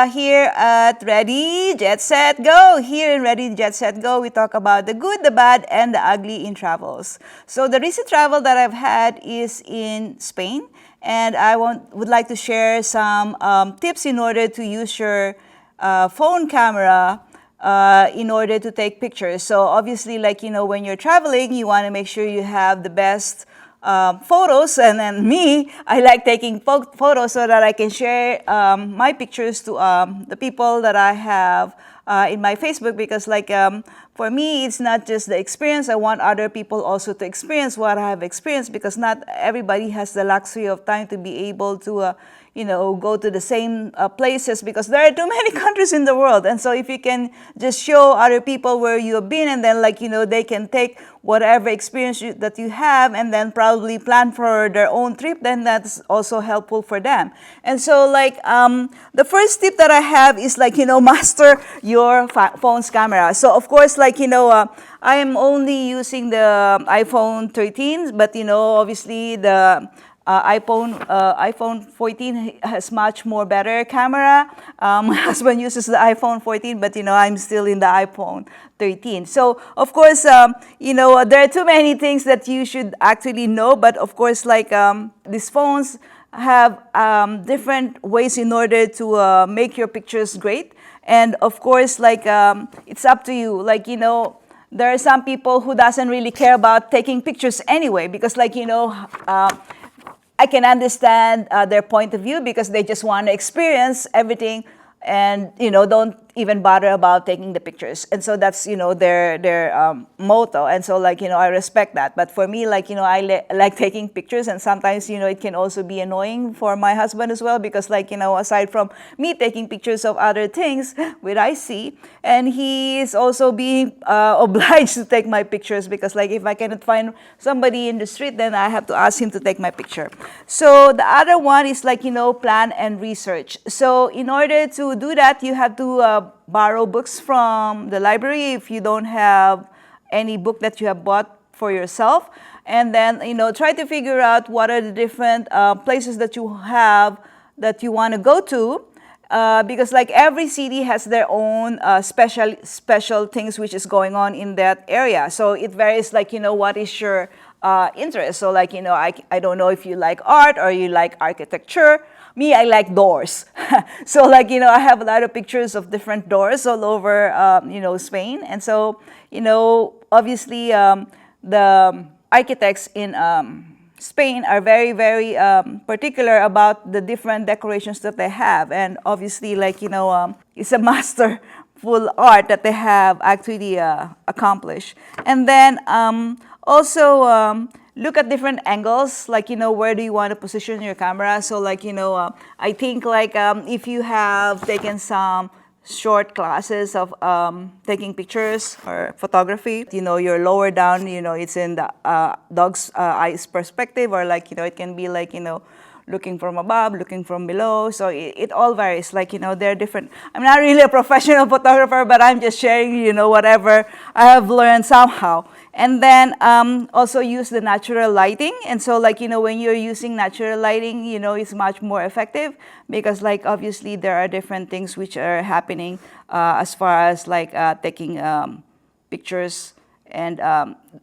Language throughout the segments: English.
here at Ready, Jet, Set, Go. Here in Ready, Jet, Set, Go, we talk about the good, the bad, and the ugly in travels. So the recent travel that I've had is in Spain, and I would like to share some tips in order to use your phone camera in order to take pictures. So obviously, like, when you're traveling, you want to make sure you have the best photos, and then me, I like taking photos so that I can share my pictures to the people that I have in my Facebook, because like for me, it's not just the experience. I want other people also to experience what I have experienced, because not everybody has the luxury of time to be able to go to the same places, because there are too many countries in the world. And so if you can just show other people where you have been, and then they can take whatever experience that you have and then probably plan for their own trip, then that's also helpful for them. And so the first tip that I have is master your phone's camera. So of course, I am only using the iPhone 13, but obviously the iPhone 14 has much more better camera. My husband uses the iPhone 14, but I'm still in the iPhone 13. So of course, there are too many things that you should actually know, but of course, these phones have different ways in order to make your pictures great. And of course, it's up to you. There are some people who doesn't really care about taking pictures anyway, because I can understand their point of view, because they just want to experience everything and don't even bother about taking the pictures. And so that's their motto. And so I respect that. But for me, I like taking pictures, and sometimes it can also be annoying for my husband as well, because aside from me taking pictures of other things which I see, and he is also being obliged to take my pictures, because if I cannot find somebody in the street, then I have to ask him to take my picture. So the other one is plan and research. So in order to do that, you have to borrow books from the library if you don't have any book that you have bought for yourself, and then try to figure out what are the different places that you have that you want to go to, because every city has their own special things which is going on in that area. So it varies what is your interest. So I don't know if you like art or you like architecture. Me, I like doors. So I have a lot of pictures of different doors all over Spain. And so obviously the architects in Spain are very, very particular about the different decorations that they have. And obviously it's a masterful art that they have actually accomplished. And then also look at different angles, where do you want to position your camera. So I think if you have taken some short classes of taking pictures or photography, you're lower down, it's in the dog's eyes perspective, or it can be looking from above, looking from below. So it all varies. They're different. I'm not really a professional photographer, but I'm just sharing, whatever I have learned somehow. And then also use the natural lighting. And so when you're using natural lighting, it's much more effective, because obviously there are different things which are happening as far as taking pictures. And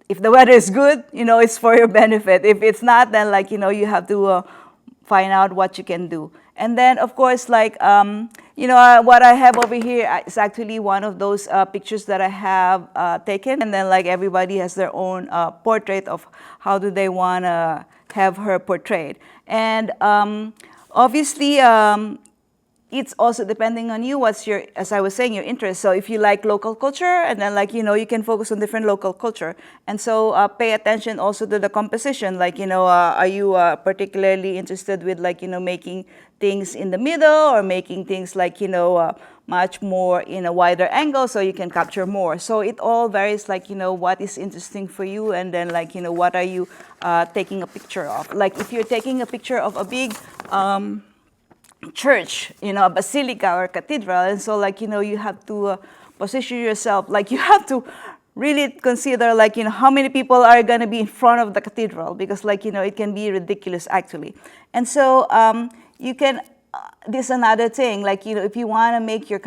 if the weather is good, it's for your benefit. If it's not, then you have to find out what you can do. And then of course what I have over here is actually one of those pictures that I have taken. And then everybody has their own portrait of how do they want to have her portrayed. And obviously it's also depending on you, what's your, as I was saying, your interest. So if you like local culture, and then you can focus on different local culture. And so pay attention also to the composition. Are you particularly interested with making things in the middle, or making things much more in a wider angle so you can capture more. So it all varies what is interesting for you, and then what are you taking a picture of. If you're taking a picture of a big church, a basilica or cathedral, and so you have to position yourself, you have to really consider how many people are going to be in front of the cathedral, because it can be ridiculous actually. And so you can this is another thing, like, if you want to make your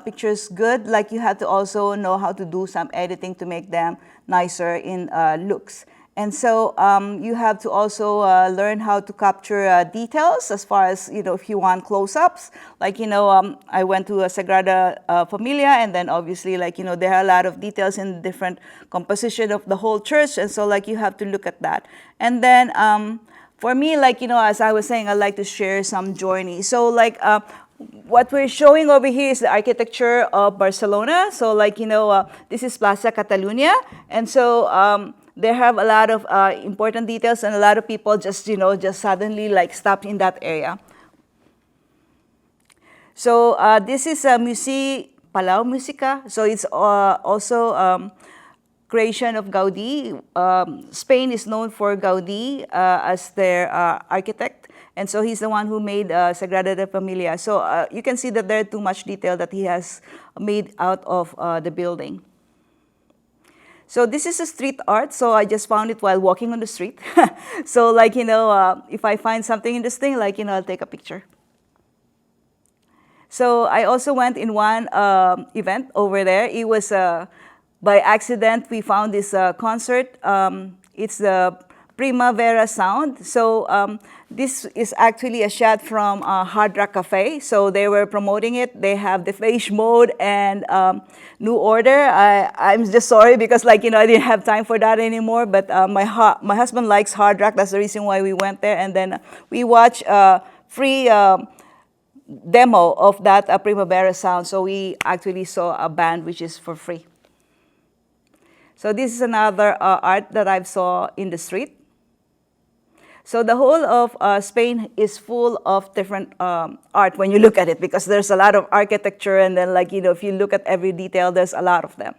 pictures good, like, you have to also know how to do some editing to make them nicer in looks. And so you have to also learn how to capture details as far as, if you want close-ups. Like, I went to a Sagrada Familia, and then obviously, like, there are a lot of details in different composition of the whole church. And so, like, you have to look at that. And then for me, like, as I was saying, I like to share some journey. So, like, what we're showing over here is the architecture of Barcelona. So, like, this is Plaza Catalunya. And so they have a lot of important details, and a lot of people just, just suddenly, like, stopped in that area. So this is a Palau Musica. So it's also creation of Gaudí. Spain is known for Gaudí as their architect. And so he's the one who made Sagrada de Familia. So you can see that there's too much detail that he has made out of the building. So this is a street art. So I just found it while walking on the street. So, like, if I find something interesting, like, I'll take a picture. So I also went in one event over there. It was by accident, we found this concert. It's the Primavera Sound. So this is actually a shot from Hard Rock Cafe. So they were promoting it. They have the Face Mode and New Order. I'm just sorry because, like, I didn't have time for that anymore. But my husband likes hard rock. That's the reason why we went there. And then we watched free demo of that Primavera Sound. So we actually saw a band which is for free. So this is another art that I saw in the street. So the whole of Spain is full of different art when you look at it, because there's a lot of architecture, and then, like, if you look at every detail, there's a lot of them.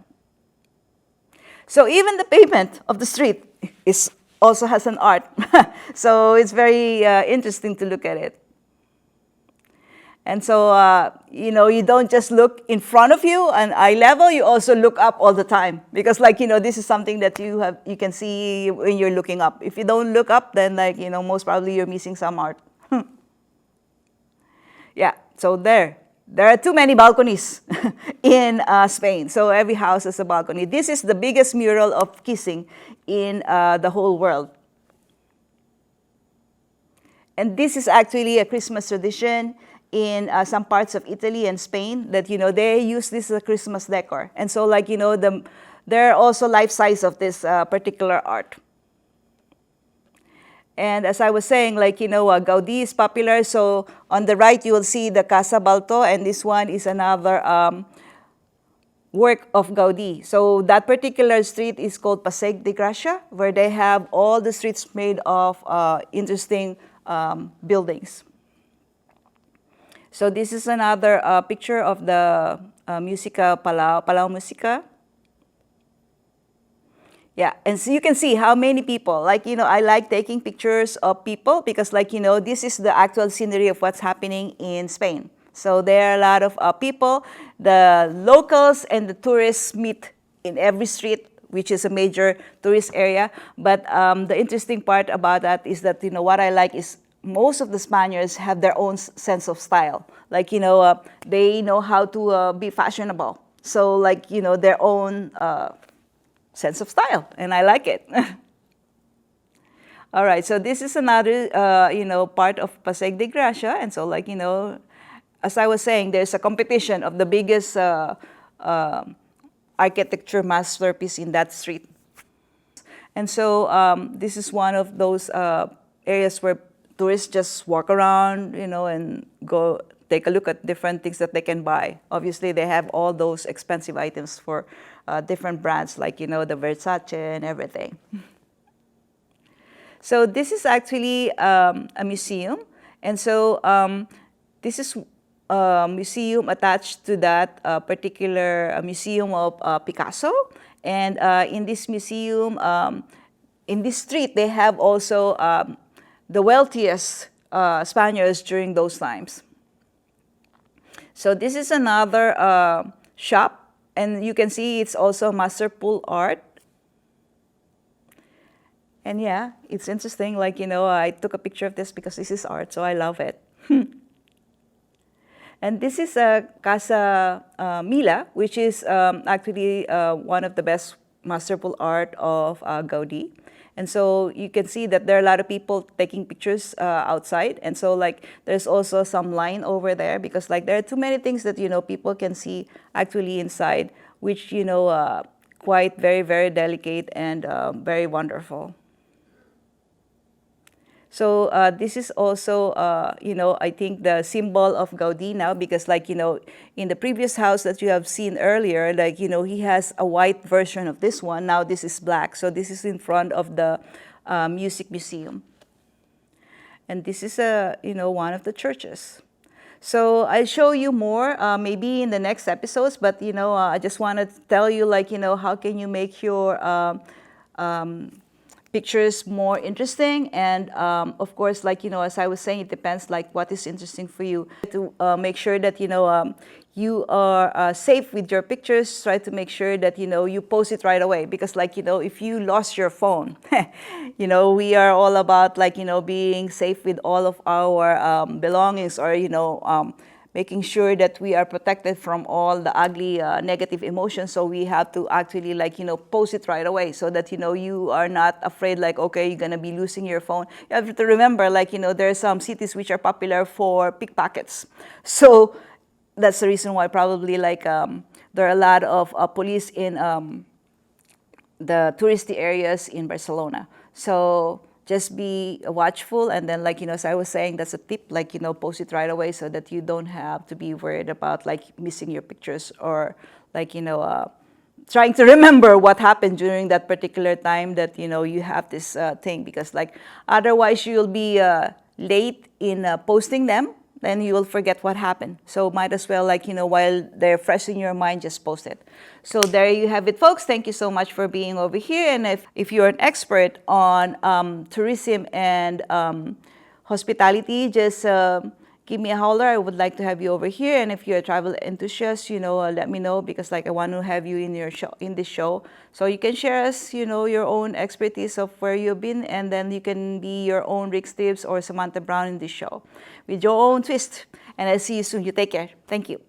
So even the pavement of the street also has an art. So it's very interesting to look at it. And so, you don't just look in front of you on eye level, you also look up all the time. Because, like, this is something that you can see when you're looking up. If you don't look up, then, like, most probably you're missing some art. Yeah, so there are too many balconies in Spain. So every house has a balcony. This is the biggest mural of kissing in the whole world. And this is actually a Christmas tradition in some parts of Italy and Spain, that, they use this as a Christmas decor. And so, like, there are also life size of this particular art. And as I was saying, like, Gaudí is popular. So on the right, you will see the Casa Balto, and this one is another work of Gaudí. So that particular street is called Passeig de Gràcia, where they have all the streets made of interesting buildings. So this is another picture of the Musica Palau Musica. Yeah, and so you can see how many people, like, I like taking pictures of people because, like, this is the actual scenery of what's happening in Spain. So there are a lot of people, the locals and the tourists meet in every street, which is a major tourist area. But the interesting part about that is that, what I like is most of the Spaniards have their own sense of style. Like, they know how to be fashionable. So, like, their own sense of style, and I like it. All right, so this is another, part of Passeig de Gràcia. And so, like, as I was saying, there's a competition of the biggest architecture masterpiece in that street. And so this is one of those areas where tourists just walk around, and go take a look at different things that they can buy. Obviously, they have all those expensive items for different brands, like, the Versace and everything. So this is actually a museum. And so this is a museum attached to that particular museum of Picasso. And in this museum, in this street, they have also the wealthiest Spaniards during those times. So this is another shop, and you can see it's also masterful art. And yeah, it's interesting, like, I took a picture of this because this is art, so I love it. And this is Casa Mila, which is actually one of the best masterful art of Gaudi. And so you can see that there are a lot of people taking pictures outside. And so like there's also some line over there because like there are too many things that, people can see actually inside, which, quite very, very delicate and very wonderful. So this is also, I think the symbol of Gaudi now because like, in the previous house that you have seen earlier, like, he has a white version of this one. Now this is black. So this is in front of the Music Museum. And this is, one of the churches. So I'll show you more maybe in the next episodes, but, I just want to tell you like, how can you make your pictures more interesting. And of course, like, as I was saying, it depends like what is interesting for you. To make sure that, you are safe with your pictures, try to make sure that, you post it right away. Because like, if you lost your phone, we are all about like, being safe with all of our belongings or, making sure that we are protected from all the ugly negative emotions. So we have to actually like, post it right away so that, you are not afraid like, okay, you're going to be losing your phone. You have to remember like, there are some cities which are popular for pickpockets. So that's the reason why probably like there are a lot of police in the touristy areas in Barcelona. So just be watchful, and then like, as I was saying, that's a tip, like, post it right away so that you don't have to be worried about like missing your pictures or like, trying to remember what happened during that particular time that, you have this thing, because like otherwise you'll be late in posting them, then you will forget what happened. So might as well like, while they're fresh in your mind, just post it. So there you have it, folks. Thank you so much for being over here. And if you're an expert on tourism and hospitality, just give me a holler. I would like to have you over here. And if you're a travel enthusiast, let me know, because like I want to have you in your show, in this show. So you can share us, your own expertise of where you've been, and then you can be your own Rick Stibbs or Samantha Brown in this show with your own twist. And I'll see you soon. You take care. Thank you.